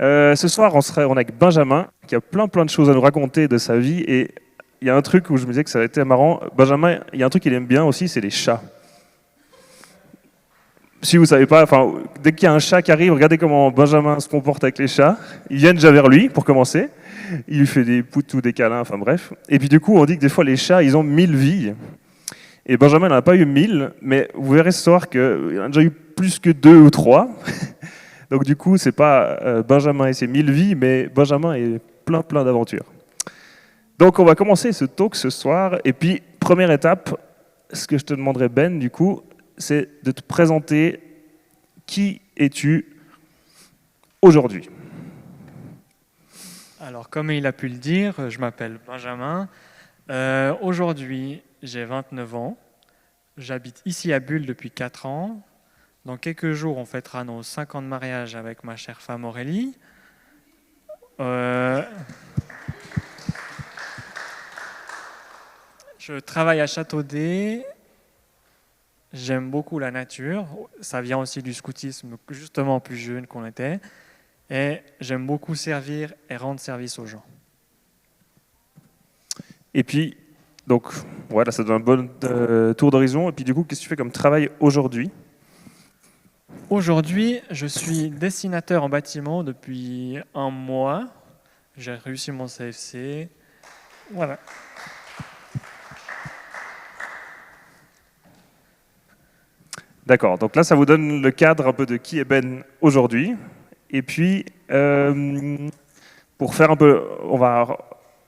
Ce soir, on est avec Benjamin, qui a plein de choses à nous raconter de sa vie. Et il y a un truc où je me disais que ça a été marrant. Benjamin, il y a un truc qu'il aime bien aussi, c'est les chats. Si vous savez pas, enfin, dès qu'il y a un chat qui arrive, regardez comment Benjamin se comporte avec les chats. Ils viennent déjà vers lui, pour commencer. Il lui fait des poutous, des câlins, enfin bref. Et puis du coup, on dit que des fois, les chats, ils ont 1000 vies. Et Benjamin n'en a pas eu 1000, mais vous verrez ce soir qu'il en a déjà eu plus que 2 ou 3. Donc du coup, c'est pas Benjamin et ses 1000 vies, mais Benjamin et plein d'aventures. Donc on va commencer ce talk ce soir. Et puis, première étape, ce que je te demanderai Ben, du coup, c'est de te présenter qui es-tu aujourd'hui. Alors, comme il a pu le dire, je m'appelle Benjamin. Aujourd'hui, j'ai 29 ans. J'habite ici à Bulle depuis 4 ans. Dans quelques jours, on fêtera nos 5 ans de mariage avec ma chère femme Aurélie. Je travaille à Châteaudet. J'aime beaucoup la nature. Ça vient aussi du scoutisme, justement plus jeune qu'on était. Et j'aime beaucoup servir et rendre service aux gens. Et puis, donc, voilà, ça donne un bon tour d'horizon. Et puis du coup, qu'est-ce que tu fais comme travail aujourd'hui ? Aujourd'hui, je suis dessinateur en bâtiment depuis 1 mois. J'ai réussi mon CFC. Voilà. D'accord, donc là, ça vous donne le cadre un peu de qui est Ben aujourd'hui. Et puis, pour faire un peu,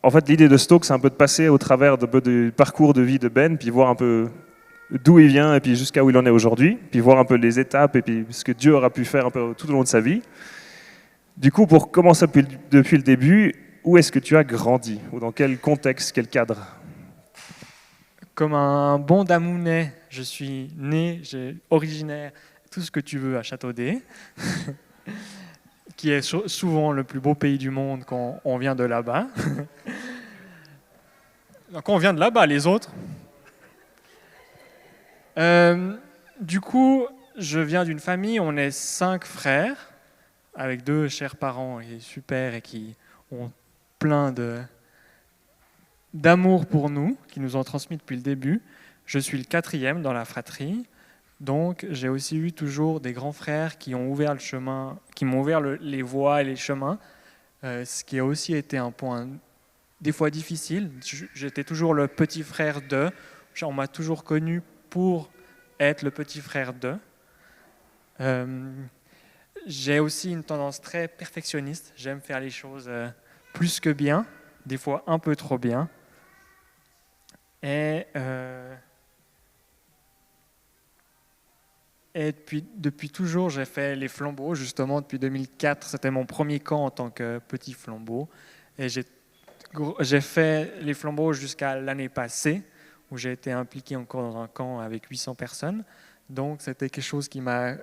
en fait, l'idée de Stoke, c'est un peu de passer au travers du parcours de vie de Ben, puis voir un peu d'où il vient et puis jusqu'à où il en est aujourd'hui, puis voir un peu les étapes et puis ce que Dieu aura pu faire un peu tout au long de sa vie. Du coup, pour commencer depuis le début, où est-ce que tu as grandi? Ou dans quel contexte, quel cadre? Comme un bon Damounais, je suis né, originaire, tout ce que tu veux à Châteaudet, qui est souvent le plus beau pays du monde quand on vient de là-bas. Quand on vient de là-bas, les autres. Du coup, je viens d'une famille, on est 5 frères, avec 2 chers parents et super et qui ont plein d'amour pour nous, qui nous ont transmis depuis le début. Je suis le 4e dans la fratrie, donc j'ai aussi eu toujours des grands frères qui ont ouvert le chemin, qui m'ont ouvert les voies et les chemins, ce qui a aussi été un point des fois difficile. J'étais toujours le petit frère d'eux, on m'a toujours connu pour être le petit frère d'eux. J'ai aussi une tendance très perfectionniste, j'aime faire les choses plus que bien, des fois un peu trop bien. Et depuis toujours, j'ai fait les flambeaux. Justement, depuis 2004, c'était mon premier camp en tant que petit flambeau. Et j'ai fait les flambeaux jusqu'à l'année passée, où j'ai été impliqué encore dans un camp avec 800 personnes. Donc, c'était quelque chose qui m'a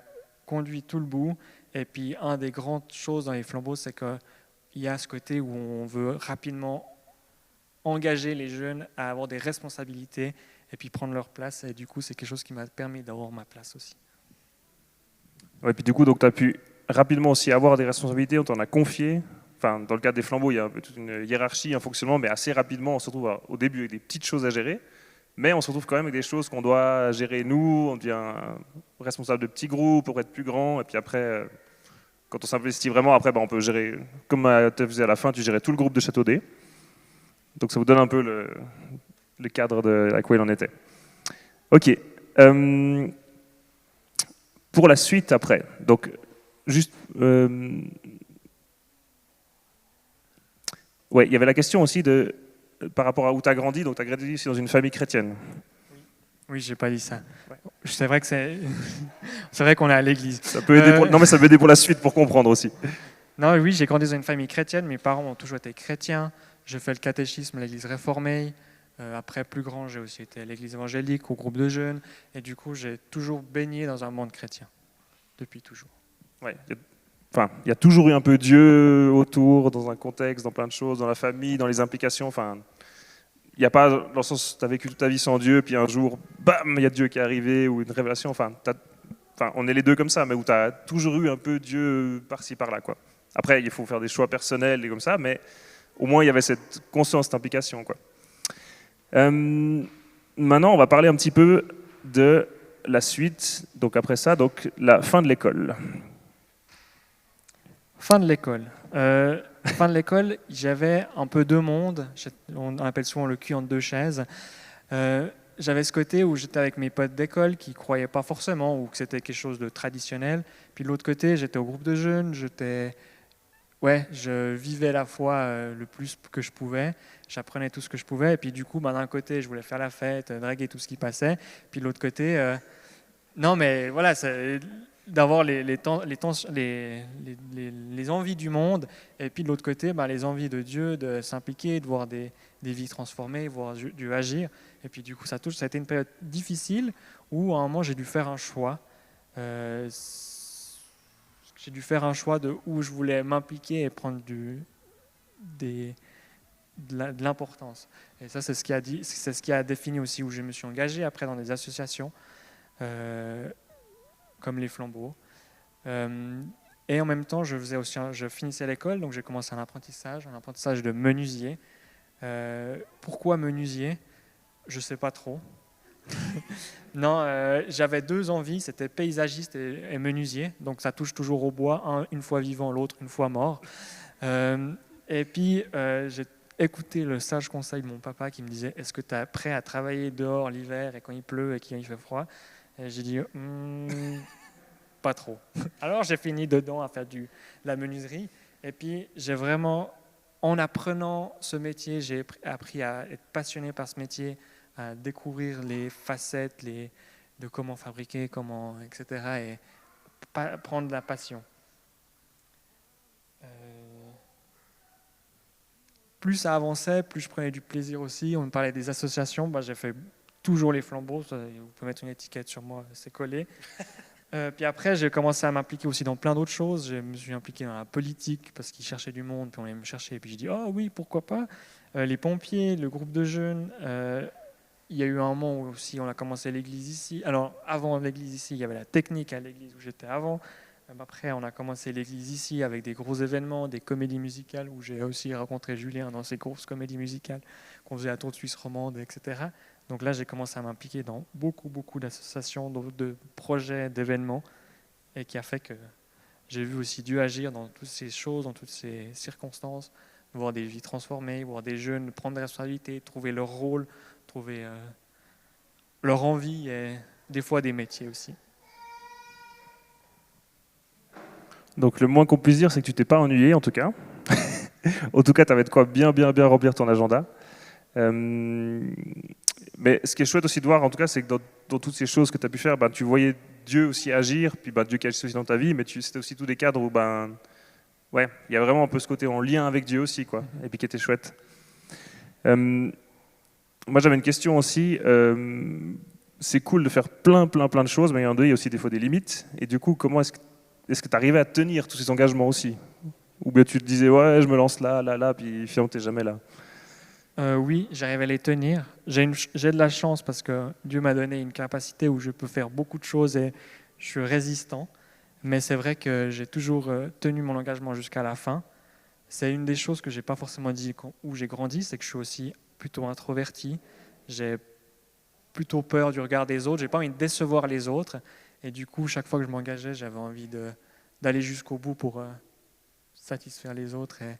conduit tout le bout. Et puis, une des grandes choses dans les flambeaux, c'est qu'il y a ce côté où on veut rapidement engager les jeunes à avoir des responsabilités et puis prendre leur place. Et du coup, c'est quelque chose qui m'a permis d'avoir ma place aussi. Ouais, puis du coup, tu as pu rapidement aussi avoir des responsabilités, on t'en a confié. Enfin, dans le cadre des flambeaux, il y a toute une hiérarchie, un fonctionnement, mais assez rapidement, on se retrouve au début avec des petites choses à gérer, mais on se retrouve quand même avec des choses qu'on doit gérer nous, on devient responsable de petits groupes pour être plus grand, et puis après, quand on s'investit vraiment, après, on peut gérer, comme tu faisais à la fin, tu gérais tout le groupe de Châteaudet. Donc ça vous donne un peu le cadre à quoi il en était. Ok. Pour la suite après, donc juste... ouais, il y avait la question aussi par rapport à où tu as grandi, donc tu as grandi aussi dans une famille chrétienne. Oui, j'ai pas dit ça. Ouais. C'est vrai que c'est vrai qu'on est à l'église. Ça peut aider non, mais ça peut aider pour la suite pour comprendre aussi. Non, oui, j'ai grandi dans une famille chrétienne. Mes parents ont toujours été chrétiens. J'ai fait le catéchisme à l'église réformée. Après, plus grand, j'ai aussi été à l'église évangélique, au groupe de jeunes. Et du coup, j'ai toujours baigné dans un monde chrétien. Depuis toujours. Ouais. Enfin, il y a toujours eu un peu Dieu autour, dans un contexte, dans plein de choses, dans la famille, dans les implications. Enfin, il n'y a pas dans le sens où tu as vécu toute ta vie sans Dieu, puis un jour, bam, il y a Dieu qui est arrivé, ou une révélation. Enfin, on est les deux comme ça, mais où tu as toujours eu un peu Dieu par-ci, par-là, quoi. Après, il faut faire des choix personnels et comme ça, mais au moins il y avait cette conscience d'implication, quoi. Maintenant, on va parler un petit peu de la suite. Donc après ça, donc la fin de l'école. Fin de l'école. Fin de l'école, j'avais un peu deux mondes. On appelle souvent le cul entre deux chaises. J'avais ce côté où j'étais avec mes potes d'école qui ne croyaient pas forcément ou que c'était quelque chose de traditionnel. Puis de l'autre côté, j'étais au groupe de jeunes. Je vivais la foi le plus que je pouvais. J'apprenais tout ce que je pouvais. Et puis du coup, d'un côté, je voulais faire la fête, draguer tout ce qui passait. Puis de l'autre côté, non, mais voilà, d'avoir les envies du monde, et puis de l'autre côté, les envies de Dieu, de s'impliquer, de voir des vies transformées, voir Dieu agir. Et puis du coup, ça a été une période difficile où à un moment, j'ai dû faire un choix. J'ai dû faire un choix de où je voulais m'impliquer et prendre de l'importance. Et ça, c'est ce qui a défini aussi où je me suis engagé après dans des associations. Comme les flambeaux. Et en même temps, je finissais l'école, donc j'ai commencé un apprentissage de menuisier. Pourquoi menuisier? Je ne sais pas trop. Non, j'avais deux envies, c'était paysagiste et menuisier, donc ça touche toujours au bois, une fois vivant, l'autre une fois mort. Et puis, j'ai écouté le sage conseil de mon papa qui me disait: est-ce que tu es prêt à travailler dehors l'hiver et quand il pleut et quand il fait froid? Et j'ai dit pas trop. Alors j'ai fini dedans à faire de la menuiserie. Et puis j'ai vraiment, en apprenant ce métier, j'ai appris à être passionné par ce métier, à découvrir les facettes de comment fabriquer, etc. Et prendre la passion. Plus ça avançait, plus je prenais du plaisir aussi. On me parlait des associations. J'ai fait toujours les flambeaux. Vous pouvez mettre une étiquette sur moi, c'est collé. Puis après, j'ai commencé à m'impliquer aussi dans plein d'autres choses. Je me suis impliqué dans la politique parce qu'ils cherchaient du monde, puis on allait me chercher. Et puis j'ai dit: oh oui, pourquoi pas. Les pompiers, le groupe de jeunes. Il y a eu un moment où aussi on a commencé l'église ici. Alors avant l'église ici, il y avait la technique à l'église où j'étais avant. Après, on a commencé l'église ici avec des gros événements, des comédies musicales où j'ai aussi rencontré Julien dans ces grosses comédies musicales qu'on faisait à Tour de Suisse romande, etc. Donc là, j'ai commencé à m'impliquer dans beaucoup d'associations, de projets, d'événements, et qui a fait que j'ai vu aussi Dieu agir dans toutes ces choses, dans toutes ces circonstances, voir des vies transformées, voir des jeunes prendre des responsabilités, trouver leur rôle, trouver leur envie et des fois des métiers aussi. Donc le moins qu'on puisse dire, c'est que tu t'es pas ennuyé en tout cas. En tout cas, tu avais de quoi bien remplir ton agenda. Mais ce qui est chouette aussi de voir, en tout cas, c'est que dans toutes ces choses que tu as pu faire, tu voyais Dieu aussi agir, puis Dieu qui agissait aussi dans ta vie, mais c'était aussi tous des cadres où il y a vraiment un peu ce côté en lien avec Dieu aussi, quoi, et puis qui était chouette. Moi, j'avais une question aussi. C'est cool de faire plein de choses, mais il y a aussi des fois des limites. Et du coup, comment est-ce que tu arrivais à tenir tous ces engagements aussi? Ou bien tu te disais, ouais, je me lance là, puis finalement, tu n'es jamais là? Oui, j'arrive à les tenir. J'ai de la chance parce que Dieu m'a donné une capacité où je peux faire beaucoup de choses et je suis résistant. Mais c'est vrai que j'ai toujours tenu mon engagement jusqu'à la fin. C'est une des choses que je n'ai pas forcément dit où j'ai grandi, c'est que je suis aussi plutôt introverti. J'ai plutôt peur du regard des autres. Je n'ai pas envie de décevoir les autres. Et du coup, chaque fois que je m'engageais, j'avais envie d'aller jusqu'au bout pour satisfaire les autres et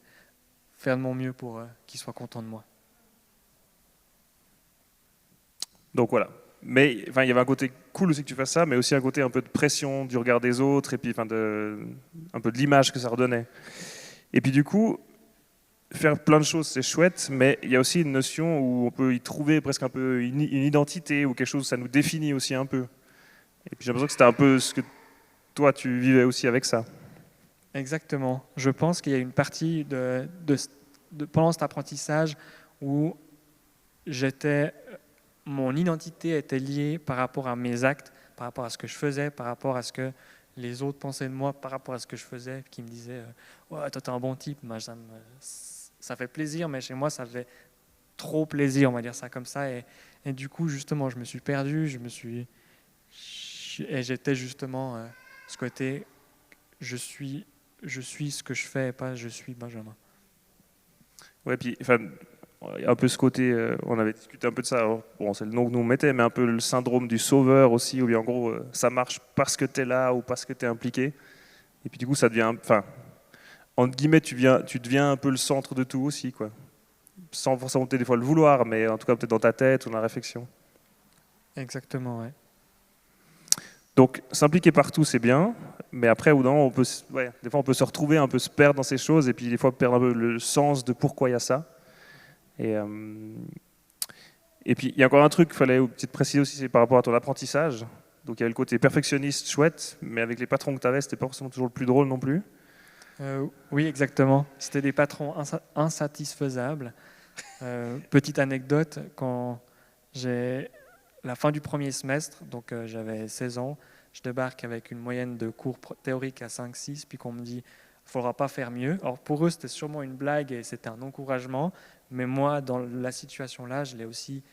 faire de mon mieux pour qu'ils soient contents de moi. Donc voilà. Mais il y avait un côté cool aussi que tu fasses ça, mais aussi un côté un peu de pression du regard des autres, et puis un peu de l'image que ça redonnait. Et puis du coup, faire plein de choses, c'est chouette, mais il y a aussi une notion où on peut y trouver presque un peu une identité, ou quelque chose, ça nous définit aussi un peu. Et puis j'ai l'impression que c'était un peu ce que toi, tu vivais aussi avec ça. Exactement. Je pense qu'il y a une partie pendant cet apprentissage où mon identité était liée par rapport à mes actes, par rapport à ce que je faisais, par rapport à ce que les autres pensaient de moi, par rapport à ce que je faisais, qui me disaient ouais, toi, t'es un bon type. Moi, ça fait plaisir, mais chez moi, ça fait trop plaisir, on va dire ça comme ça. Et du coup, justement, je me suis perdu, et j'étais justement ce côté, je suis je suis ce que je fais et pas je suis Benjamin. Ouais, puis enfin, il y a un peu ce côté, on avait discuté un peu de ça, alors, bon, c'est le nom que nous on mettait, mais un peu le syndrome du sauveur aussi, où bien en gros, ça marche parce que tu es là ou parce que tu es impliqué. Et puis du coup, ça devient, enfin, entre guillemets, tu deviens un peu le centre de tout aussi, quoi. Sans forcément peut-être des fois le vouloir, mais en tout cas peut-être dans ta tête ou dans la réflexion. Exactement, ouais. Donc s'impliquer partout, c'est bien, mais après, au bout d'un moment, ouais, des fois on peut se retrouver, un peu se perdre dans ces choses, et puis des fois perdre un peu le sens de pourquoi il y a ça. Et, et puis il y a encore un truc qu'il fallait peut-être préciser aussi, c'est par rapport à ton apprentissage. Donc il y avait le côté perfectionniste, chouette, mais avec les patrons que tu avais, c'était pas forcément toujours le plus drôle non plus. Oui, exactement. C'était des patrons insatisfaisables. Petite anecdote, quand j'ai la fin du premier semestre, donc j'avais 16 ans, je débarque avec une moyenne de cours théoriques à 5-6, puis qu'on me dit il ne faudra pas faire mieux. Alors pour eux, c'était sûrement une blague et c'était un encouragement, mais moi, dans la situation-là, je l'ai aussi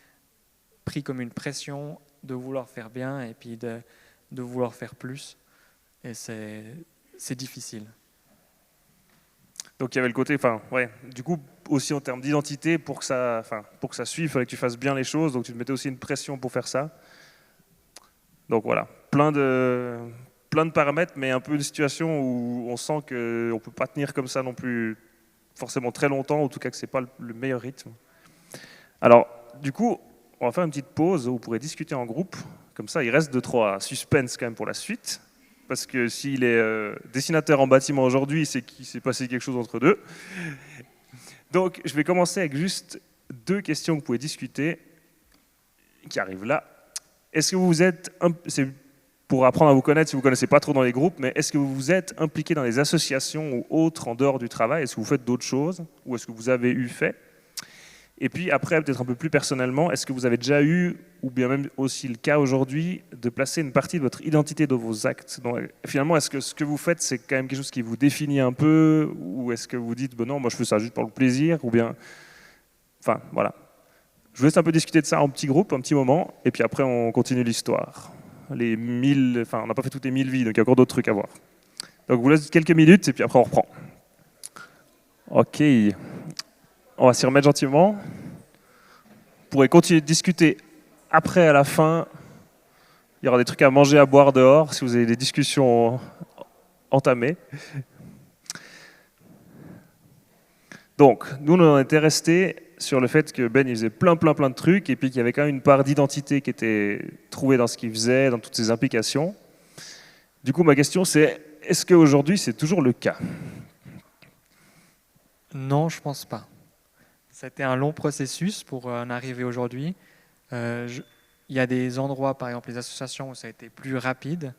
pris comme une pression de vouloir faire bien et puis de vouloir faire plus. Et c'est difficile. Donc il y avait le côté, enfin ouais, du coup aussi en termes d'identité, pour que ça suive, il fallait que tu fasses bien les choses, donc tu te mettais aussi une pression pour faire ça. Donc voilà, plein de paramètres, mais un peu une situation où on sent qu'on ne peut pas tenir comme ça non plus forcément très longtemps, en tout cas que c'est pas le meilleur rythme. Alors du coup, on va faire une petite pause où vous pourrez discuter en groupe, comme ça il reste 2-3 suspense quand même pour la suite. Parce que s'il est dessinateur en bâtiment aujourd'hui, c'est qu'il s'est passé quelque chose entre deux. Donc, je vais commencer avec juste 2 questions que vous pouvez discuter, qui arrivent là. Est-ce que vous êtes, c'est pour apprendre à vous connaître si vous ne connaissez pas trop dans les groupes, mais est-ce que vous vous êtes impliqué dans des associations ou autres en dehors du travail? Est-ce que vous faites d'autres choses? Ou est-ce que vous avez eu fait? Et puis après, peut-être un peu plus personnellement, est-ce que vous avez déjà eu, ou bien même aussi le cas aujourd'hui, de placer une partie de votre identité dans vos actes? Donc, finalement, est-ce que ce que vous faites, c'est quand même quelque chose qui vous définit un peu? Ou est-ce que vous dites, ben non, moi je fais ça juste pour le plaisir? Ou bien, enfin, voilà. Je vous laisse un peu discuter de ça en petit groupe, un petit moment, et puis après on continue l'histoire. Enfin, on n'a pas fait toutes les 1000 vies, donc il y a encore d'autres trucs à voir. Donc je vous laisse quelques minutes, et puis après on reprend. Ok. On va s'y remettre gentiment. Vous pourrez continuer de discuter après, à la fin. Il y aura des trucs à manger, à boire dehors, si vous avez des discussions entamées. Donc, nous, on en était restés sur le fait que Ben, il faisait plein de trucs, et puis qu'il y avait quand même une part d'identité qui était trouvée dans ce qu'il faisait, dans toutes ses implications. Du coup, ma question, c'est, est-ce qu'aujourd'hui, c'est toujours le cas? Non, je pense pas. C'était un long processus pour en arriver aujourd'hui. Il y a des endroits, par exemple les associations, où ça a été plus rapide,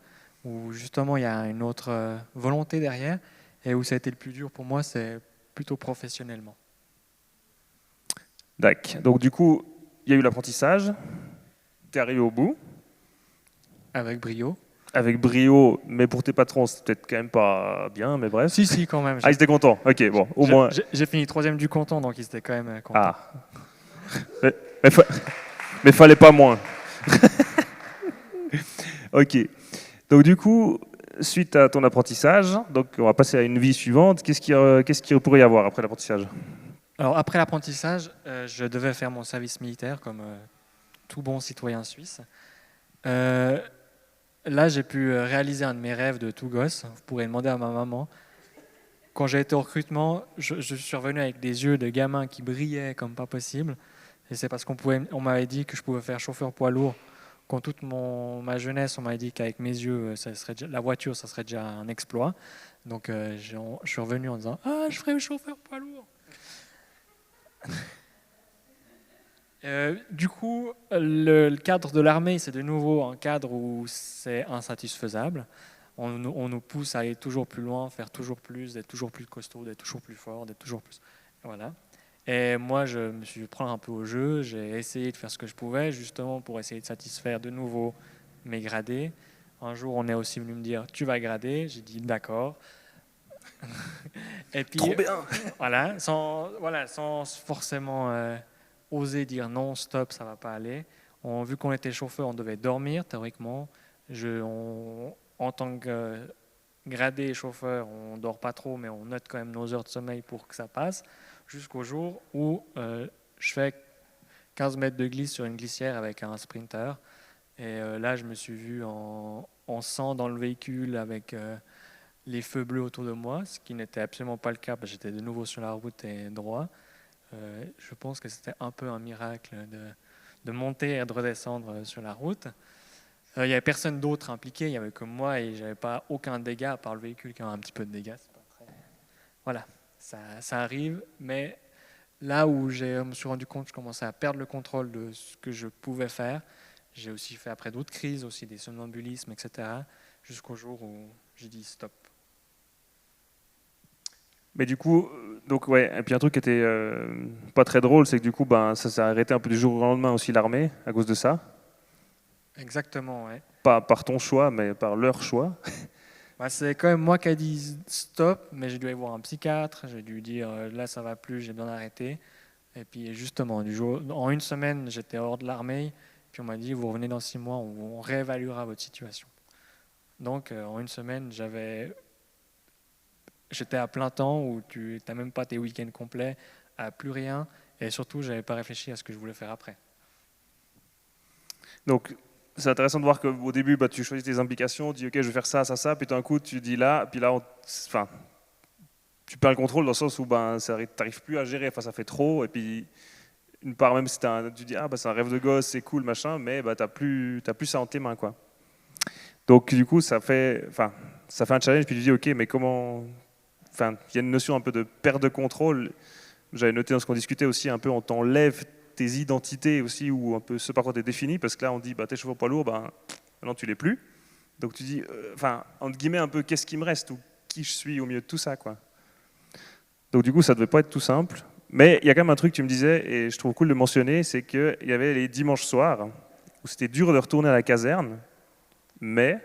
où justement il y a une autre volonté derrière, et où ça a été le plus dur pour moi, c'est plutôt professionnellement. D'accord. Donc du coup, il y a eu l'apprentissage, tu es arrivé au bout. Avec brio. Avec brio, mais pour tes patrons, c'est peut-être quand même pas bien, mais bref. Si, quand même. Ah, ils étaient contents. Ok, bon, au moins. J'ai fini 3e du canton, donc ils étaient quand même contents. Ah. Mais fallait pas moins. Ok. Donc du coup, suite à ton apprentissage, donc on va passer à une vie suivante. Qu'est-ce qu'il pourrait y avoir après l'apprentissage? Alors après l'apprentissage, je devais faire mon service militaire comme tout bon citoyen suisse. Là, j'ai pu réaliser un de mes rêves de tout gosse. Vous pourrez demander à ma maman. Quand j'ai été au recrutement, je suis revenu avec des yeux de gamin qui brillaient comme pas possible. Et c'est parce on m'avait dit que je pouvais faire chauffeur poids lourd. Quand toute ma jeunesse, on m'avait dit qu'avec mes yeux, la voiture, ça serait déjà un exploit. Donc je suis revenu en disant « Ah, je ferai chauffeur poids lourd !» Du coup, le cadre de l'armée, c'est de nouveau un cadre où c'est insatisfaisable. On nous pousse à aller toujours plus loin, faire toujours plus, d'être toujours plus costaud, d'être toujours plus fort, d'être toujours plus... Voilà. Et moi, je me suis pris un peu au jeu. J'ai essayé de faire ce que je pouvais, justement pour essayer de satisfaire de nouveau mes gradés. Un jour, on est aussi venu me dire « Tu vas grader ». J'ai dit « D'accord ». Et puis, trop bien. sans forcément oser dire non, stop, ça va pas aller. Vu qu'on était chauffeur, on devait dormir théoriquement. En tant que gradé chauffeur, on dort pas trop, mais on note quand même nos heures de sommeil pour que ça passe, jusqu'au jour où je fais 15 mètres de glisse sur une glissière avec un sprinter. Et là, je me suis vu en sang dans le véhicule avec les feux bleus autour de moi, ce qui n'était absolument pas le cas, parce que j'étais de nouveau sur la route et droit. Je pense que c'était un peu un miracle de monter et de redescendre sur la route. Il n'y avait personne d'autre impliqué, il n'y avait que moi et je n'avais pas aucun dégât à part le véhicule qui a un petit peu de dégâts. C'est pas très... Voilà, ça arrive, mais là où je me suis rendu compte que je commençais à perdre le contrôle de ce que je pouvais faire, j'ai aussi fait après d'autres crises, aussi des somnambulismes, etc., jusqu'au jour où j'ai dit stop. Mais du coup, donc ouais, et puis un truc qui était pas très drôle, c'est que du coup, ben, ça s'est arrêté un peu du jour au lendemain aussi l'armée, à cause de ça. Exactement, ouais. Pas par ton choix, mais par leur choix. Bah, c'est quand même moi qui ai dit stop, mais j'ai dû aller voir un psychiatre, j'ai dû dire là ça va plus, j'ai besoin d'arrêter. Et puis justement, en une semaine, j'étais hors de l'armée, puis on m'a dit vous revenez dans 6 mois, on réévaluera votre situation. Donc en une semaine, j'étais à plein temps où tu n'as même pas tes week-ends complets, à plus rien, et surtout, je n'avais pas réfléchi à ce que je voulais faire après. Donc, c'est intéressant de voir qu'au début, bah, tu choisis tes implications, tu dis ok, je vais faire ça, ça, ça, puis d'un coup, tu dis là, puis là, enfin, tu perds le contrôle dans le sens où ben, tu n'arrives plus à gérer, enfin, ça fait trop, et puis une part même si tu dis ah bah c'est un rêve de gosse, c'est cool, machin, mais bah, t'as plus ça en tes mains, quoi. Donc du coup, ça fait un challenge, puis tu dis ok, mais comment, enfin, il y a une notion un peu de perte de contrôle. J'avais noté dans ce qu'on discutait aussi un peu, on t'enlève tes identités aussi, ou un peu ce par quoi tu es défini, parce que là on dit bah t'es chauffeur poids lourd, bah maintenant tu l'es plus. Donc tu dis, enfin entre guillemets un peu qu'est-ce qui me reste ou qui je suis au milieu de tout ça, quoi. Donc du coup ça devait pas être tout simple, mais il y a quand même un truc que tu me disais et je trouve cool de mentionner, c'est qu'il y avait les dimanches soirs où c'était dur de retourner à la caserne, mais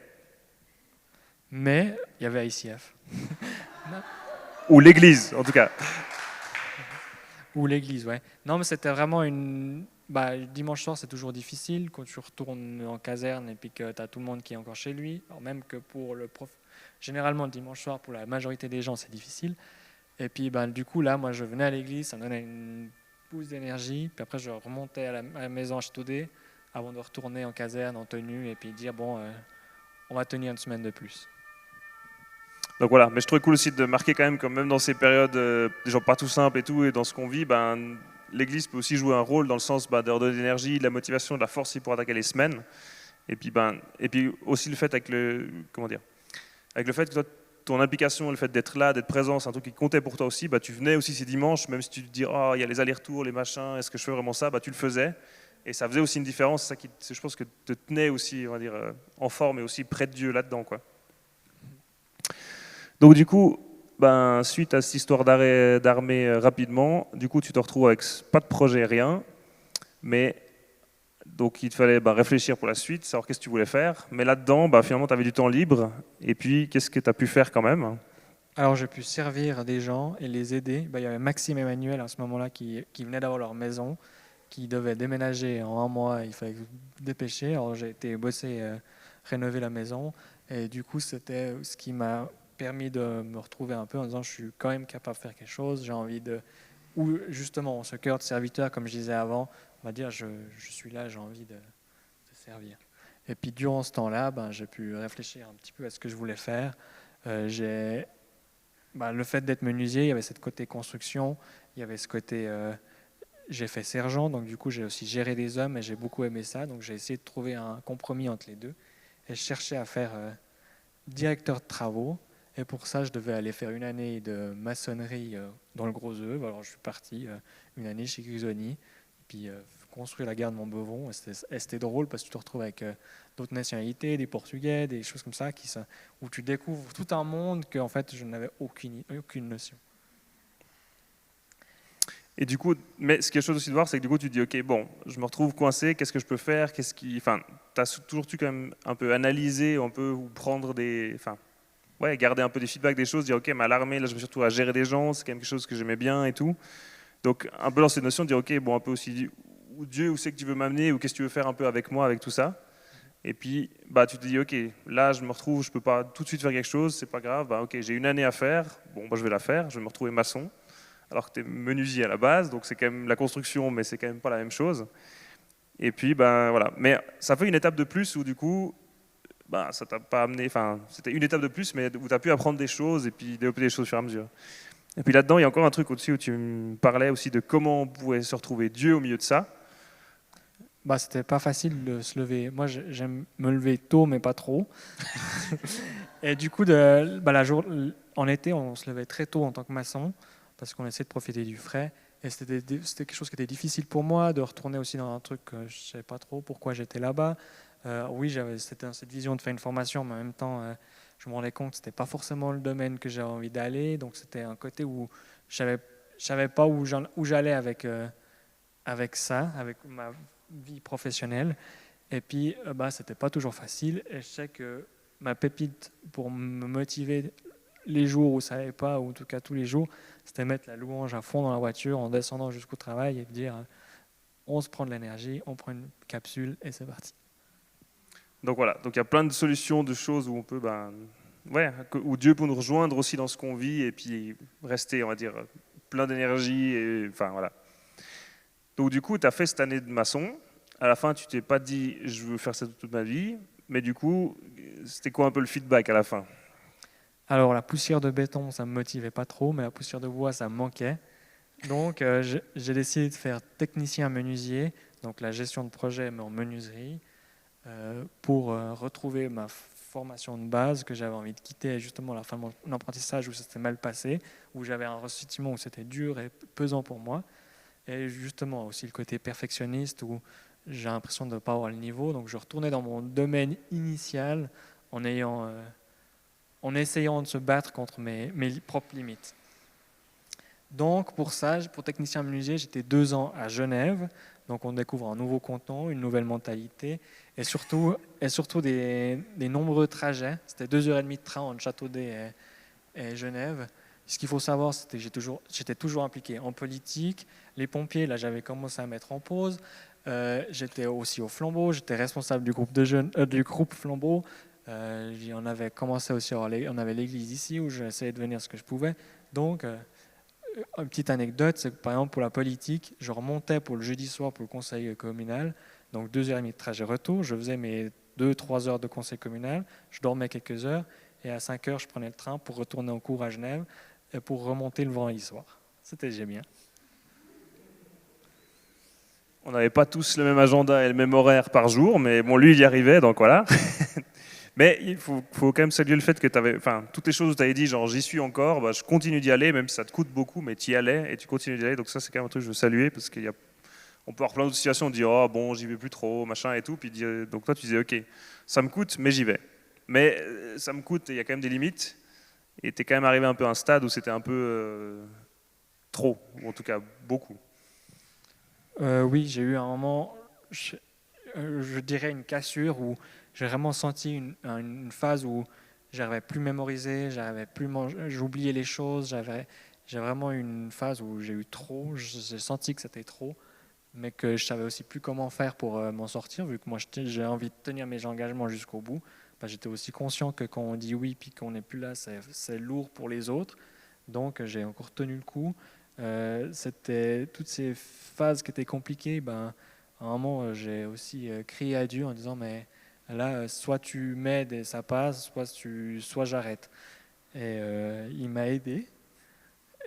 il y avait ICF. ou l'église en tout cas. Ou l'église, ouais. Non, mais c'était vraiment une... Bah, dimanche soir, c'est toujours difficile quand tu retournes en caserne et puis que tu as tout le monde qui est encore chez lui. Alors même que pour le prof... Généralement, le dimanche soir, pour la majorité des gens, c'est difficile. Et puis, bah, du coup, là, moi, je venais à l'église, ça me donnait une pousse d'énergie. Puis après, je remontais à la maison à Ch'taudet avant de retourner en caserne, en tenue, et puis dire, bon, on va tenir une semaine de plus. Donc voilà, mais je trouvais cool aussi de marquer quand même, comme même dans ces périodes, des gens pas tout simples et tout, et dans ce qu'on vit, ben, l'Église peut aussi jouer un rôle dans le sens de redonner de l'énergie, de la motivation, de la force pour attaquer les semaines. Et puis aussi le fait avec comment dire, avec le fait que toi, ton implication, le fait d'être là, d'être présent, c'est un truc qui comptait pour toi aussi. Bah, tu venais aussi ces dimanches, même si tu te dis, oh, il y a les allers-retours, les machins, est-ce que je fais vraiment ça, bah, tu le faisais. Et ça faisait aussi une différence. C'est ça qui, je pense, que te tenait aussi, on va dire, en forme et aussi près de Dieu là-dedans, quoi. Donc du coup, ben, suite à cette histoire d'armée rapidement, du coup tu te retrouves avec pas de projet, rien, mais donc il te fallait réfléchir pour la suite, savoir qu'est-ce que tu voulais faire, mais là-dedans, finalement tu avais du temps libre, et puis qu'est-ce que tu as pu faire quand même? Alors j'ai pu servir des gens et les aider. Il y avait Maxime et Emmanuel à ce moment-là qui venaient d'avoir leur maison, qui devaient déménager en 1 mois, il fallait dépêcher. Alors j'ai été bosser, rénover la maison, et du coup c'était ce qui m'a permis de me retrouver un peu en disant je suis quand même capable de faire quelque chose, j'ai envie de... Ou justement ce cœur de serviteur, comme je disais avant, on va dire je suis là, j'ai envie de servir. Et puis durant ce temps-là, j'ai pu réfléchir un petit peu à ce que je voulais faire. Le fait d'être menuisier, il y avait ce côté construction, il y avait ce côté... j'ai fait sergent, donc du coup j'ai aussi géré des hommes et j'ai beaucoup aimé ça, donc j'ai essayé de trouver un compromis entre les deux. Et je cherchais à faire directeur de travaux, et pour ça je devais aller faire une année de maçonnerie dans le Gros œuvre. Alors je suis parti une année chez Grisoni, puis construire la gare de Montbeuvron, et c'était drôle parce que tu te retrouves avec d'autres nationalités, des Portugais, des choses comme ça, où tu découvres tout un monde que en fait je n'avais aucune notion. Et du coup, mais ce qui est chose aussi de voir, c'est que du coup tu te dis ok, bon, je me retrouve coincé, qu'est-ce que je peux faire, enfin, tu as toujours tu quand même un peu analysé, un peu, ou prendre ouais, garder un peu des feedbacks des choses, dire ok, mais à l'armée, là je me suis retrouvé à gérer des gens, c'est quand même quelque chose que j'aimais bien et tout. Donc un peu dans cette notion de dire ok, bon, un peu aussi, où Dieu, où c'est que tu veux m'amener, ou qu'est-ce que tu veux faire un peu avec moi, avec tout ça. Et puis, bah, tu te dis, ok, là, je me retrouve, je peux pas tout de suite faire quelque chose, c'est pas grave. Bah, ok, j'ai une année à faire. Bon, bah, je vais la faire. Je vais me retrouver maçon, alors que tu es menuisier à la base, donc c'est quand même la construction, mais c'est quand même pas la même chose. Et puis, ben voilà. Mais ça fait une étape de plus où du coup, bah, ça t'a pas amené. Enfin, c'était une étape de plus, mais où tu as pu apprendre des choses et puis développer des choses au fur et à mesure. Et puis là-dedans, il y a encore un truc au-dessus où tu me parlais aussi de comment on pouvait se retrouver Dieu au milieu de ça. Bah, c'était pas facile de se lever. Moi, j'aime me lever tôt, mais pas trop. Et du coup, en été, on se levait très tôt en tant que maçon, parce qu'on essayait de profiter du frais. Et c'était quelque chose qui était difficile pour moi, de retourner aussi dans un truc que je ne savais pas trop pourquoi j'étais là-bas. Oui, j'avais cette vision de faire une formation, mais en même temps, je me rendais compte que ce n'était pas forcément le domaine que j'avais envie d'aller. Donc, c'était un côté où je ne savais pas où j'allais avec ça, avec ma vie professionnelle. Et puis, bah, c'était pas toujours facile. Et je sais que ma pépite pour me motiver les jours où ça n'allait pas, ou en tout cas tous les jours, c'était mettre la louange à fond dans la voiture en descendant jusqu'au travail et dire on se prend de l'énergie, on prend une capsule et c'est parti. Donc voilà, donc il y a plein de solutions, de choses où on peut, ben, ouais, où Dieu peut nous rejoindre aussi dans ce qu'on vit et puis rester, on va dire, plein d'énergie. Et, enfin voilà. Donc du coup, tu as fait cette année de maçon. À la fin, tu t'es pas dit je veux faire ça toute ma vie, mais du coup, c'était quoi un peu le feedback à la fin? Alors la poussière de béton, ça me motivait pas trop, mais la poussière de bois, ça me manquait. Donc j'ai décidé de faire technicien menuisier, donc la gestion de projet mais en menuiserie, pour retrouver ma formation de base que j'avais envie de quitter justement à la fin de mon apprentissage où ça s'était mal passé, où j'avais un ressentiment où c'était dur et pesant pour moi. Et justement aussi le côté perfectionniste où j'ai l'impression de ne pas avoir le niveau. Donc je retournais dans mon domaine initial en essayant de se battre contre mes propres limites. Donc pour ça, pour technicien menuisier, j'étais 2 ans à Genève. Donc on découvre un nouveau canton, une nouvelle mentalité et surtout des nombreux trajets. C'était 2 heures et demie de train entre Châteaudet et Genève. Ce qu'il faut savoir, c'était que j'étais toujours impliqué en politique. Les pompiers, là, j'avais commencé à mettre en pause. J'étais aussi au Flambeau. J'étais responsable du groupe de jeunes, du groupe Flambeau. On avait commencé aussi, on avait l'église ici où j'essayais de venir ce que je pouvais. Donc, une petite anecdote, c'est que par exemple pour la politique, je remontais pour le jeudi soir pour le conseil communal. Donc 2 heures et demie de trajet retour. Je faisais mes 2-3 heures de conseil communal. Je dormais quelques heures. Et à 5 heures, je prenais le train pour retourner en cours à Genève et pour remonter le vendredi soir. C'était génial. On n'avait pas tous le même agenda et le même horaire par jour, mais bon, lui, il y arrivait, donc voilà. Mais il faut quand même saluer le fait que tu avais, enfin, toutes les choses où tu avais dit, genre j'y suis encore, bah, je continue d'y aller, même si ça te coûte beaucoup, mais tu y allais et tu continues d'y aller. Donc ça, c'est quand même un truc que je veux saluer parce on peut avoir plein d'autres situations, on dit oh bon, j'y vais plus trop, machin et tout. Puis donc toi, tu disais ok, ça me coûte, mais j'y vais. Mais ça me coûte et il y a quand même des limites. Et tu es quand même arrivé un peu à un stade où c'était un peu trop, ou en tout cas beaucoup. Oui, j'ai eu un moment, je dirais une cassure où j'ai vraiment senti une phase où j'arrivais plus mémoriser, j'arrivais plus j'oubliais les choses, j'ai vraiment eu une phase où j'ai eu trop, j'ai senti que c'était trop, mais que je savais aussi plus comment faire pour m'en sortir, vu que moi j'ai envie de tenir mes engagements jusqu'au bout. Bah, j'étais aussi conscient que quand on dit oui puis qu'on n'est plus là, c'est lourd pour les autres. Donc j'ai encore tenu le coup. C'était toutes ces phases qui étaient compliquées. Ben, à un moment, j'ai aussi crié à Dieu en disant mais là, soit tu m'aides et ça passe, soit j'arrête. Et il m'a aidé.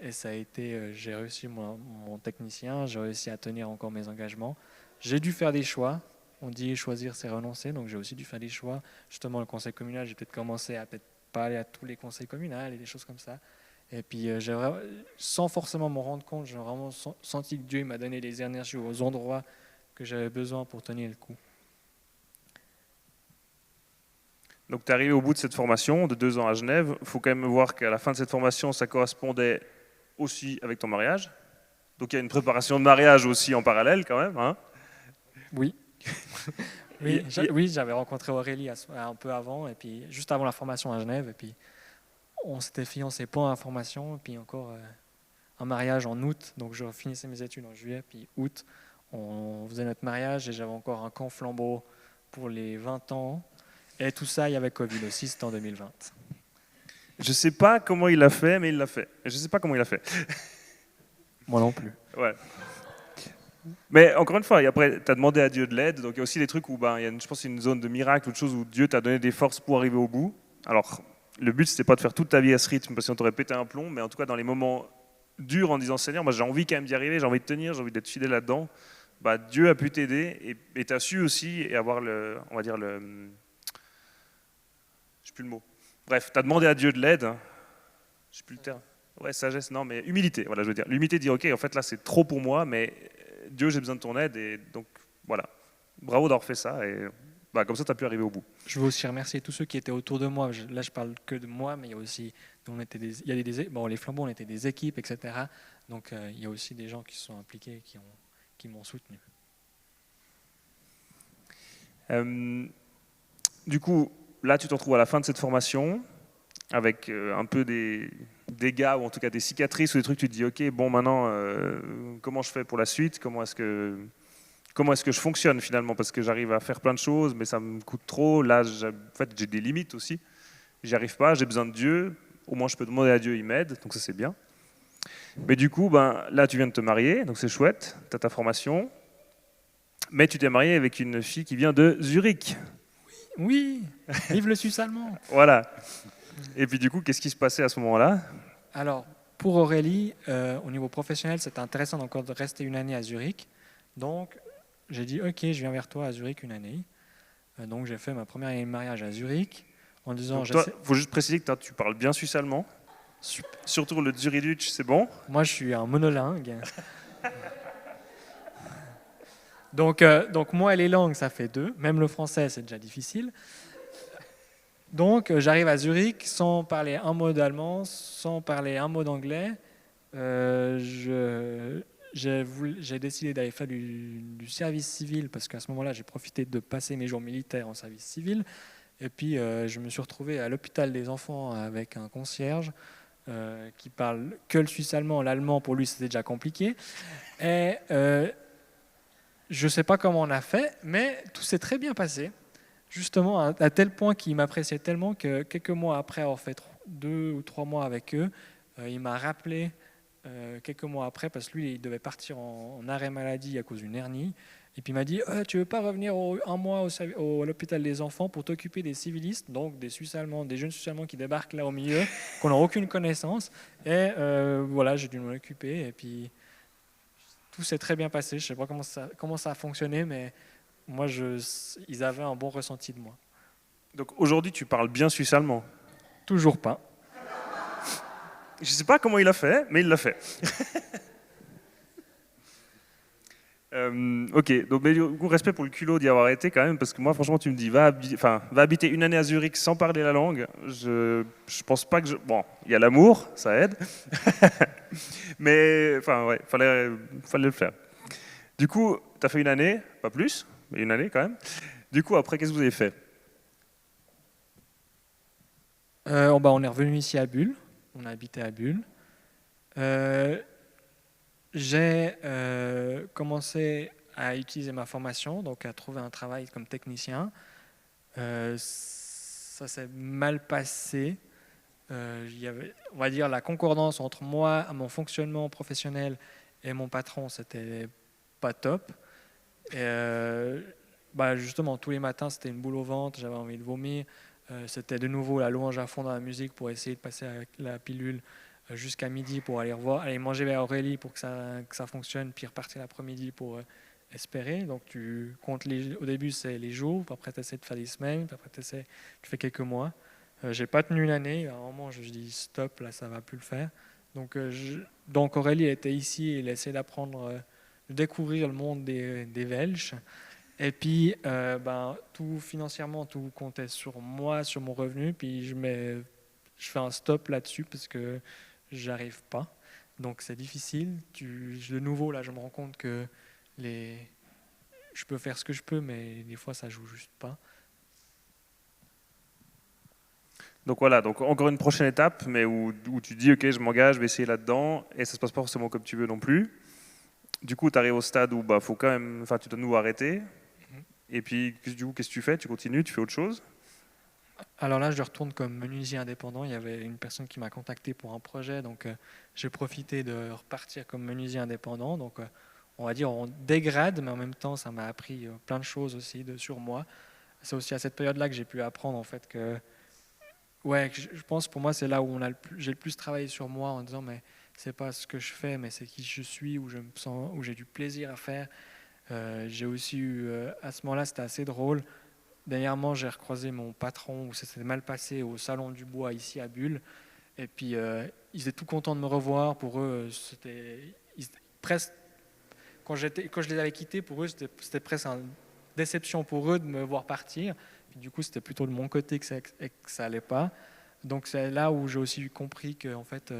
Et ça a été, j'ai réussi mon technicien, j'ai réussi à tenir encore mes engagements. J'ai dû faire des choix. On dit choisir, c'est renoncer. Donc j'ai aussi dû faire des choix. Justement, le conseil communal, j'ai peut-être commencé à peut-être pas aller à tous les conseils communaux et des choses comme ça. Et puis, sans forcément m'en rendre compte, j'ai vraiment senti que Dieu m'a donné les énergies aux endroits que j'avais besoin pour tenir le coup. Donc tu es arrivé au bout de cette formation de 2 ans à Genève. Il faut quand même voir qu'à la fin de cette formation, ça correspondait aussi avec ton mariage. Donc il y a une préparation de mariage aussi en parallèle quand même. Hein. Oui, Et- et- oui, j'avais rencontré Aurélie un peu avant, et puis juste avant la formation à Genève, et puis on s'était fiancés pendant la formation, et puis encore un mariage en août, donc je finissais mes études en juillet, puis août, on faisait notre mariage, et j'avais encore un camp Flambeau pour les 20 ans. Et tout ça, il y avait Covid aussi, c'était en 2020. Je sais pas comment il l'a fait, mais il l'a fait. Je sais pas comment il a fait. Moi non plus. Ouais. Mais encore une fois, et après, tu as demandé à Dieu de l'aide, donc il y a aussi des trucs où ben, il y a je pense une zone de miracle ou de choses où Dieu t'a donné des forces pour arriver au bout. Alors, le but, c'était pas de faire toute ta vie à ce rythme, parce qu'on t'aurait pété un plomb, mais en tout cas, dans les moments durs, en disant Seigneur, moi j'ai envie quand même d'y arriver, j'ai envie de tenir, j'ai envie d'être fidèle là-dedans, bah, Dieu a pu t'aider, et tu as su aussi et avoir on va dire je sais plus le mot. Bref, tu as demandé à Dieu de l'aide, je sais plus le terme. Ouais, sagesse, non, mais humilité, voilà, je veux dire. L'humilité de dire, ok, en fait là c'est trop pour moi, mais Dieu, j'ai besoin de ton aide, et donc voilà. Bravo d'avoir fait ça, et bah, comme ça, tu as pu arriver au bout. Je veux aussi remercier tous ceux qui étaient autour de moi. Là, je parle que de moi, mais il y a aussi, il y a bon, les flambeaux, on était des équipes, etc. Donc, il y a aussi des gens qui se sont impliqués, qui m'ont soutenu. Du coup, là, tu te retrouves à la fin de cette formation, avec un peu des dégâts, ou en tout cas des cicatrices, ou des trucs, tu te dis, ok, bon, maintenant, comment je fais pour la suite? Comment est-ce que je fonctionne finalement? Parce que j'arrive à faire plein de choses, mais ça me coûte trop. Là, en fait, j'ai des limites aussi. J'y arrive pas, j'ai besoin de Dieu. Au moins, je peux demander à Dieu, il m'aide, donc ça, c'est bien. Mais du coup, ben, là, tu viens de te marier, donc c'est chouette, tu as ta formation. Mais tu t'es marié avec une fille qui vient de Zurich. Oui, vive le Suisse allemand. Voilà. Et puis du coup, qu'est-ce qui se passait à ce moment-là? Alors, pour Aurélie, au niveau professionnel, c'était intéressant encore de rester une année à Zurich. Donc, j'ai dit, ok, je viens vers toi à Zurich une année. Donc, j'ai fait ma première année de mariage à Zurich en disant... Il faut juste préciser que tu parles bien suisse-allemand. Surtout le Zurichdeutsch, c'est bon? Moi, je suis un monolingue. Donc, moi et les langues, ça fait 2. Même le français, c'est déjà difficile. Donc, j'arrive à Zurich sans parler un mot d'allemand, sans parler un mot d'anglais. J'ai décidé d'aller faire du service civil parce qu'à ce moment-là, j'ai profité de passer mes jours militaires en service civil. Et puis, je me suis retrouvé à l'hôpital des enfants avec un concierge qui parle que le suisse-allemand. L'allemand, pour lui, c'était déjà compliqué. Et je ne sais pas comment on a fait, mais tout s'est très bien passé. Justement, à tel point qu'il m'appréciait tellement que quelques mois après avoir fait 2 ou 3 mois avec eux, il m'a rappelé quelques mois après, parce que lui, il devait partir en arrêt maladie à cause d'une hernie. Et puis il m'a dit, tu veux pas revenir un mois à l'hôpital des enfants pour t'occuper des civilistes, donc des Suisses allemands, des jeunes Suisses allemands qui débarquent là au milieu, qu'on n'a aucune connaissance. Et voilà, j'ai dû m'en occuper. Et puis tout s'est très bien passé. Je sais pas comment ça a fonctionné, mais moi, ils avaient un bon ressenti de moi. Donc aujourd'hui, tu parles bien suisse-allemand? Toujours pas. Je ne sais pas comment il a fait, mais il l'a fait. Ok, donc mais, du coup, respect pour le culot d'y avoir été quand même, parce que moi, franchement, tu me dis, va habiter une année à Zurich sans parler la langue. Je pense pas que Bon, il y a l'amour, ça aide. Mais, enfin, ouais, fallait le faire. Du coup, tu as fait une année, pas plus, mais une année quand même. Du coup, après, qu'est-ce que vous avez fait? On est revenu ici à Bulle. On a habité à Bulle. J'ai commencé à utiliser ma formation, donc à trouver un travail comme technicien. Ça s'est mal passé. Il y avait, on va dire, la concordance entre moi, mon fonctionnement professionnel et mon patron, c'était pas top. Et, justement, tous les matins, c'était une boule au ventre, j'avais envie de vomir. C'était de nouveau la louange à fond dans la musique pour essayer de passer la pilule jusqu'à midi pour aller manger vers Aurélie pour que ça fonctionne, puis repartir l'après-midi pour espérer. Donc tu comptes au début c'est les jours, puis après tu essaies de faire des semaines, puis après tu fais quelques mois. J'ai pas tenu une année, à un moment je dis stop, là ça va plus le faire. Donc Aurélie était ici, elle essayait d'apprendre, de découvrir le monde des Welsh. Et puis, tout financièrement, tout comptait sur moi, sur mon revenu. Puis je fais un stop là-dessus parce que j'arrive pas. Donc c'est difficile. De nouveau, là, je me rends compte que je peux faire ce que je peux, mais des fois, ça joue juste pas. Donc voilà, donc encore une prochaine étape, mais où tu dis, ok, je m'engage, je vais essayer là-dedans, et ça se passe pas forcément comme tu veux non plus. Du coup, tu arrives au stade où faut quand même, tu dois nous arrêter. Et puis, du coup, qu'est-ce que tu fais? Tu continues, tu fais autre chose? Alors là, je retourne comme menuisier indépendant. Il y avait une personne qui m'a contacté pour un projet, donc j'ai profité de repartir comme menuisier indépendant. Donc, on va dire, on dégrade, mais en même temps, ça m'a appris plein de choses aussi sur moi. C'est aussi à cette période-là que j'ai pu apprendre en fait que, ouais, je pense pour moi c'est là où j'ai le plus travaillé sur moi en disant mais c'est pas ce que je fais, mais c'est qui je suis, où je me sens, où j'ai du plaisir à faire. J'ai aussi eu à ce moment-là, c'était assez drôle. Dernièrement, j'ai recroisé mon patron où ça s'était mal passé au Salon du Bois ici à Bulle. Et puis, ils étaient tout contents de me revoir. Pour eux, ils étaient presque, quand je les avais quittés, pour eux, c'était presque une déception pour eux de me voir partir. Puis, du coup, c'était plutôt de mon côté que ça allait pas. Donc, c'est là où j'ai aussi compris que, en fait,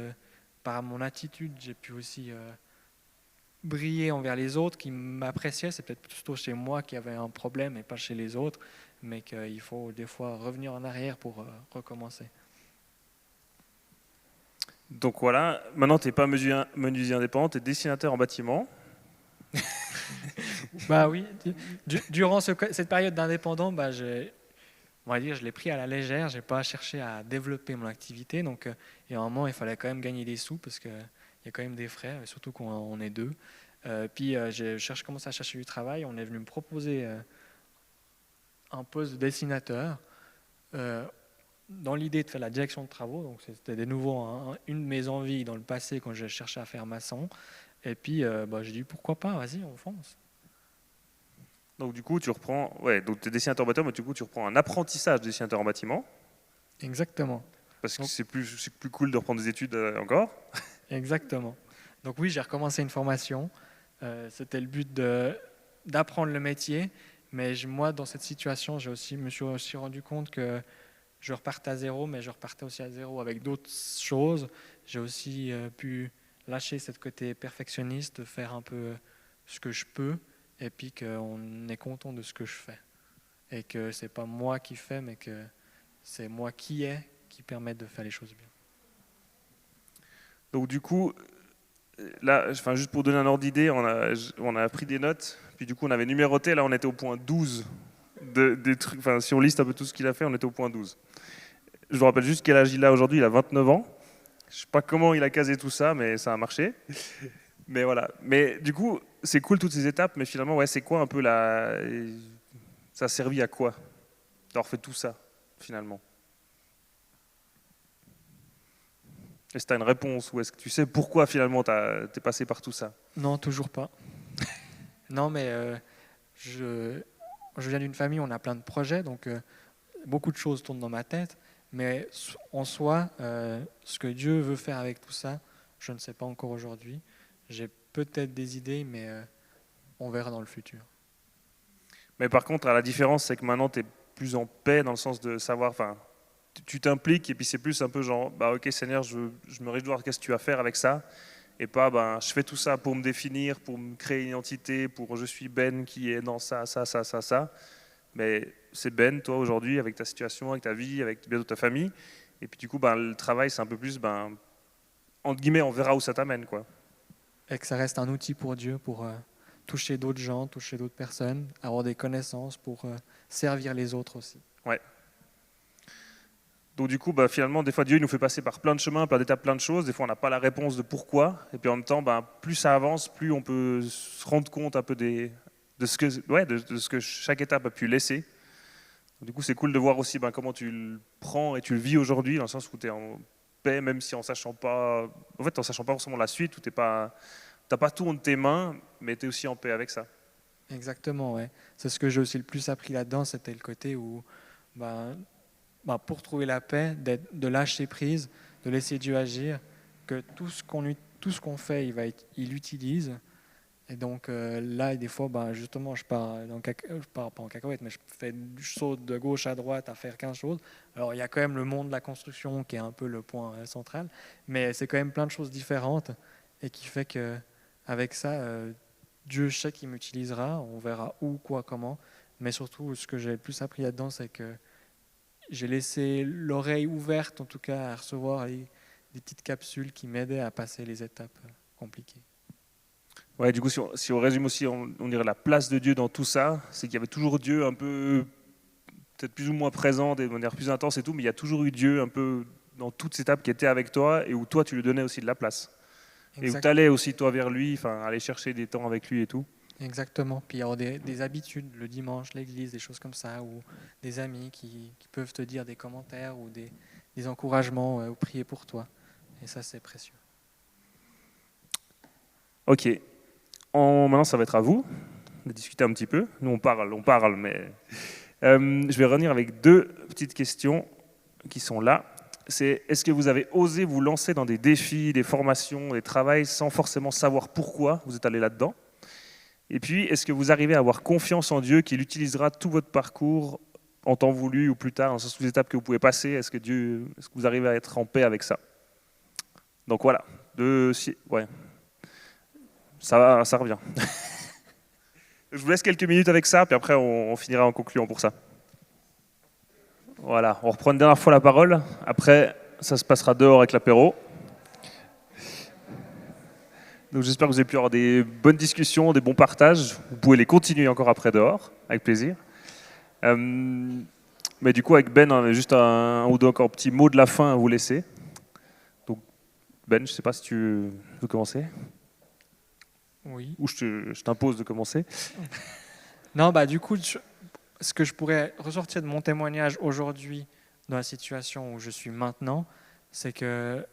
par mon attitude, j'ai pu aussi briller envers les autres qui m'appréciaient. C'est peut-être plutôt chez moi qui avait un problème et pas chez les autres, mais qu'il faut des fois revenir en arrière pour recommencer. Donc voilà, maintenant tu n'es pas menuisier indépendant, tu es dessinateur en bâtiment. Bah oui, durant cette période d'indépendant, on va dire, je l'ai pris à la légère. J'ai pas cherché à développer mon activité, donc et à un moment il fallait quand même gagner des sous parce que il y a quand même des frais, surtout qu'on on est deux. Puis j'ai commencé à chercher du travail. On est venu me proposer un poste de dessinateur dans l'idée de faire la direction de travaux. Donc c'était de nouveau une de mes envies dans le passé quand je cherchais à faire maçon. Et puis j'ai dit pourquoi pas, vas-y, on fonce. Donc du coup tu reprends, ouais, donc tu es dessinateur en bâtiment, mais du coup tu reprends un apprentissage de dessinateur en bâtiment. Exactement. Parce que Donc, c'est plus cool de reprendre des études encore. exactement. Donc oui, j'ai recommencé une formation. C'était le but d'apprendre le métier. Mais moi, dans cette situation, me suis aussi rendu compte que je repartais à zéro, mais je repartais aussi à zéro avec d'autres choses. J'ai aussi pu lâcher cette côté perfectionniste, faire un peu ce que je peux, et puis qu'on est content de ce que je fais. Et que c'est pas moi qui fais, mais que c'est moi qui permet de faire les choses bien. Donc du coup, là, enfin, juste pour donner un ordre d'idée, on a pris des notes, puis du coup on avait numéroté, là on était au point 12 des trucs, enfin si on liste un peu tout ce qu'il a fait, on était au point 12. Je vous rappelle juste quel âge il a aujourd'hui, il a 29 ans. Je sais pas comment il a casé tout ça, mais ça a marché. Mais voilà. Mais du coup, c'est cool toutes ces étapes, mais finalement, ouais, c'est quoi un peu ça a servi à quoi d'avoir fait tout ça, finalement? Est-ce que tu as une réponse ou est-ce que tu sais pourquoi finalement t'es passé par tout ça? Non, toujours pas. Non, mais je, je viens d'une famille où on a plein de projets, donc beaucoup de choses tournent dans ma tête. Mais en soi, ce que Dieu veut faire avec tout ça, je ne sais pas encore aujourd'hui. J'ai peut-être des idées, mais on verra dans le futur. Mais par contre, la différence, c'est que maintenant, tu es plus en paix dans le sens de savoir, enfin, tu t'impliques et puis c'est plus un peu genre, bah ok Seigneur, je me réjouis de voir qu'est-ce que tu vas faire avec ça. Et pas, ben, je fais tout ça pour me définir, pour me créer une identité, pour je suis Ben qui est dans ça, ça, ça, ça, ça. Mais c'est Ben, toi, aujourd'hui, avec ta situation, avec ta vie, avec bientôt ta famille. Et puis du coup, ben, le travail, c'est un peu plus, ben, entre guillemets, on verra où ça t'amène, quoi. Et que ça reste un outil pour Dieu, pour toucher d'autres gens, toucher d'autres personnes, avoir des connaissances pour servir les autres aussi. Ouais. Donc du coup, bah, finalement, des fois, Dieu il nous fait passer par plein de chemins, plein d'étapes, plein de choses. Des fois, on n'a pas la réponse de pourquoi. Et puis en même temps, bah, plus ça avance, plus on peut se rendre compte un peu de ce que, ouais, de ce que chaque étape a pu laisser. Donc, du coup, c'est cool de voir aussi bah, comment tu le prends et tu le vis aujourd'hui, dans le sens où tu es en paix, même si en sachant pas, en fait, en sachant pas forcément la suite, où t'as pas tout entre tes mains, mais tu es aussi en paix avec ça. Exactement, ouais. C'est ce que j'ai aussi le plus appris là-dedans, c'était le côté où, bah, pour trouver la paix, de lâcher prise, de laisser Dieu agir, que tout ce qu'on fait, il utilise. Et donc là, des fois, justement, je pars pas en cacahuète, mais je saute de gauche à droite à faire 15 choses. Alors il y a quand même le monde de la construction qui est un peu le point central, mais c'est quand même plein de choses différentes et qui fait que avec ça, Dieu, je sais qu'il m'utilisera. On verra où, quoi, comment. Mais surtout, ce que j'ai le plus appris là-dedans, c'est que j'ai laissé l'oreille ouverte, en tout cas, à recevoir des petites capsules qui m'aidaient à passer les étapes compliquées. Ouais, du coup, si on résume aussi, on dirait la place de Dieu dans tout ça, c'est qu'il y avait toujours Dieu un peu, peut-être plus ou moins présent, de manière plus intense et tout, mais il y a toujours eu Dieu un peu dans toutes ces étapes qui était avec toi et où toi, tu lui donnais aussi de la place. Et où tu Exact, allais aussi, toi, vers lui, enfin, aller chercher des temps avec lui et tout. exactement. Puis il y a des habitudes, le dimanche, l'église, des choses comme ça, ou des amis qui peuvent te dire des commentaires ou des encouragements ou prier pour toi. Et ça, c'est précieux. Ok, maintenant, ça va être à vous de discuter un petit peu. Nous, on parle, mais je vais revenir avec deux petites questions qui sont là. C'est est-ce que vous avez osé vous lancer dans des défis, des formations, des travails sans forcément savoir pourquoi vous êtes allé là-dedans? Et puis, est-ce que vous arrivez à avoir confiance en Dieu qu'il utilisera tout votre parcours en temps voulu ou plus tard, dans les étapes que vous pouvez passer? Est-ce que vous arrivez à être en paix avec ça? Donc voilà, ouais, ça revient. Je vous laisse quelques minutes avec ça, puis après on finira en concluant pour ça. Voilà, on reprend une dernière fois la parole. Après, ça se passera dehors avec l'apéro. Donc j'espère que vous avez pu avoir des bonnes discussions, des bons partages. Vous pouvez les continuer encore après dehors, avec plaisir. Mais du coup, avec Ben, on avait juste un ou deux encore petits mots de la fin à vous laisser. Donc Ben, je ne sais pas si tu veux commencer, Oui. ou je t'impose de commencer. Non, bah du coup, ce que je pourrais ressortir de mon témoignage aujourd'hui dans la situation où je suis maintenant, c'est que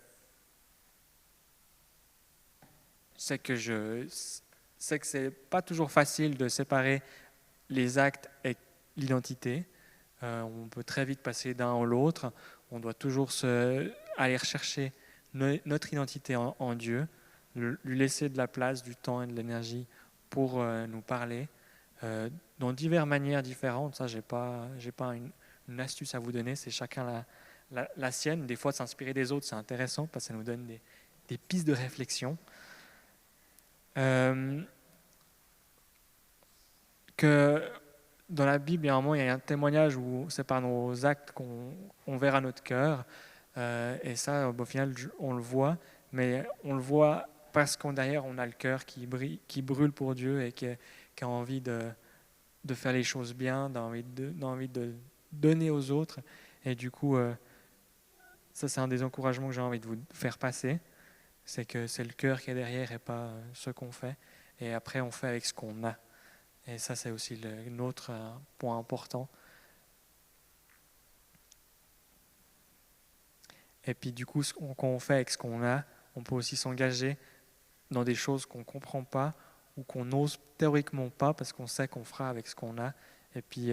c'est pas toujours facile de séparer les actes et l'identité. On peut très vite passer d'un à l'autre. On doit toujours aller rechercher notre identité en Dieu, lui laisser de la place, du temps et de l'énergie pour nous parler dans diverses manières différentes. Ça, j'ai pas une astuce à vous donner. C'est chacun la sienne. Des fois, s'inspirer des autres, c'est intéressant parce que ça nous donne des pistes de réflexion. Que dans la Bible, il y a un moment, il y a un témoignage où c'est par nos actes qu'on verra notre cœur. Et ça, au final, on le voit, mais on le voit parce qu'en derrière, on a le cœur qui brûle pour Dieu et qui a envie de faire les choses bien, d'envie de donner aux autres. Et du coup, ça, c'est un des encouragements que j'ai envie de vous faire passer. C'est que c'est le cœur qui est derrière et pas ce qu'on fait. Et après, on fait avec ce qu'on a. Et ça, c'est aussi l'autre point important. Et puis, du coup, quand on fait avec ce qu'on a, on peut aussi s'engager dans des choses qu'on ne comprend pas ou qu'on n'ose théoriquement pas parce qu'on sait qu'on fera avec ce qu'on a. Et puis,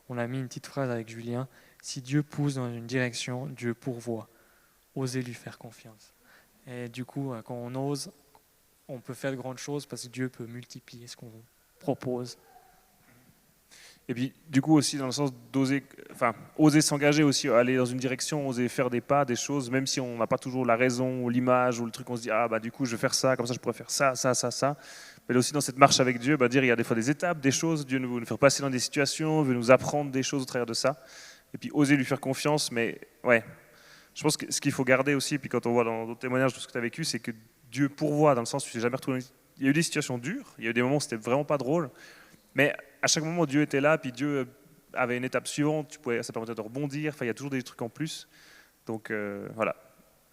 on a mis une petite phrase avec Julien. Si Dieu pousse dans une direction, Dieu pourvoit. Osez lui faire confiance. Et du coup, quand on ose, on peut faire de grandes choses parce que Dieu peut multiplier ce qu'on propose. Et puis, du coup, aussi dans le sens d'oser, enfin, oser s'engager aussi, aller dans une direction, oser faire des pas, des choses, même si on n'a pas toujours la raison ou l'image ou le truc, on se dit, ah bah du coup, je vais faire ça, comme ça, je pourrais faire ça, ça, ça, ça. Mais aussi dans cette marche avec Dieu, bah, dire, il y a des fois des étapes, des choses, Dieu veut nous faire passer dans des situations, veut nous apprendre des choses au travers de ça. Et puis, oser lui faire confiance, mais ouais, je pense que ce qu'il faut garder aussi, puis quand on voit dans d'autres témoignages tout ce que tu as vécu, c'est que Dieu pourvoit, dans le sens où tu t'es jamais retrouvé. Il y a eu des situations dures, il y a eu des moments où c'était vraiment pas drôle, mais à chaque moment, Dieu était là, puis Dieu avait une étape suivante, ça permettait de rebondir, enfin, il y a toujours des trucs en plus. Donc voilà.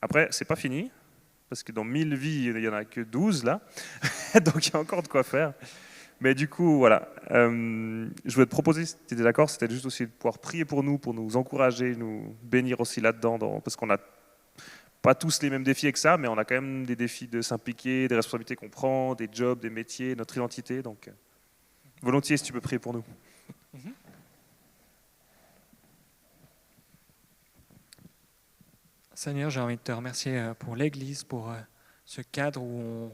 Après, c'est pas fini, parce que dans 1000 vies, il n'y en a que 12 là, donc il y a encore de quoi faire. Mais du coup, voilà. Je voulais te proposer, si tu étais d'accord, c'était juste aussi de pouvoir prier pour nous encourager, nous bénir aussi là-dedans, parce qu'on n'a pas tous les mêmes défis que ça, mais on a quand même des défis de s'impliquer, des responsabilités qu'on prend, des jobs, des métiers, notre identité, donc volontiers si tu peux prier pour nous. Seigneur, j'ai envie de te remercier pour l'Église, pour ce cadre où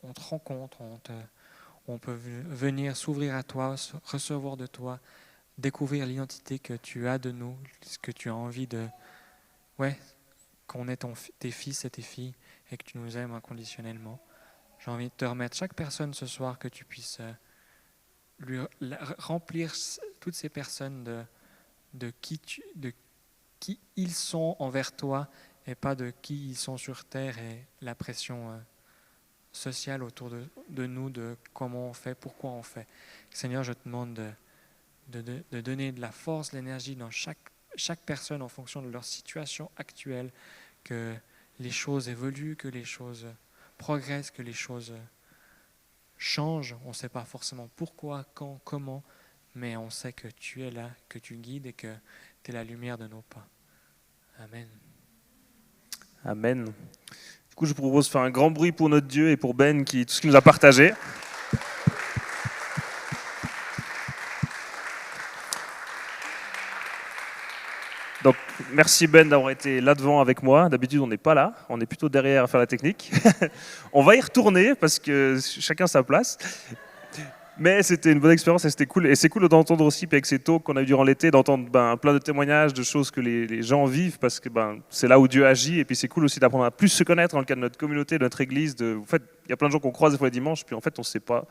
on te rencontre, où on peut venir s'ouvrir à toi, se recevoir de toi, découvrir l'identité que tu as de nous, ce que tu as envie de... Ouais, qu'on est tes fils et tes filles et que tu nous aimes inconditionnellement. J'ai envie de te remettre chaque personne ce soir, que tu puisses remplir toutes ces personnes de qui ils sont envers toi et pas de qui ils sont sur terre et la pression social autour de nous, de comment on fait, pourquoi on fait. Seigneur, je te demande de donner de la force, de l'énergie dans chaque personne en fonction de leur situation actuelle, que les choses évoluent, que les choses progressent, que les choses changent. On ne sait pas forcément pourquoi, quand, comment, mais on sait que tu es là, que tu guides et que tu es la lumière de nos pas. Amen. Amen. Du coup, je vous propose de faire un grand bruit pour notre Dieu et pour Ben, tout ce qu'il nous a partagé. Donc, merci Ben d'avoir été là devant avec moi. D'habitude, on n'est pas là, on est plutôt derrière à faire la technique. On va y retourner parce que chacun sa place. Mais c'était une bonne expérience et c'était cool. Et c'est cool d'entendre aussi, puis avec ces talks qu'on a eu durant l'été, d'entendre plein de témoignages de choses que les gens vivent parce que c'est là où Dieu agit. Et puis c'est cool aussi d'apprendre à plus se connaître dans le cadre de notre communauté, de notre église. En fait, il y a plein de gens qu'on croise des fois les dimanches, puis en fait, on ne sait pas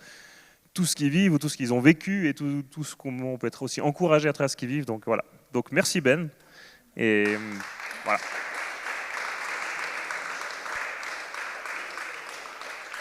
tout ce qu'ils vivent ou tout ce qu'ils ont vécu et tout ce qu'on peut être aussi encouragé à travers ce qu'ils vivent. Donc voilà. Donc merci Ben. Et voilà.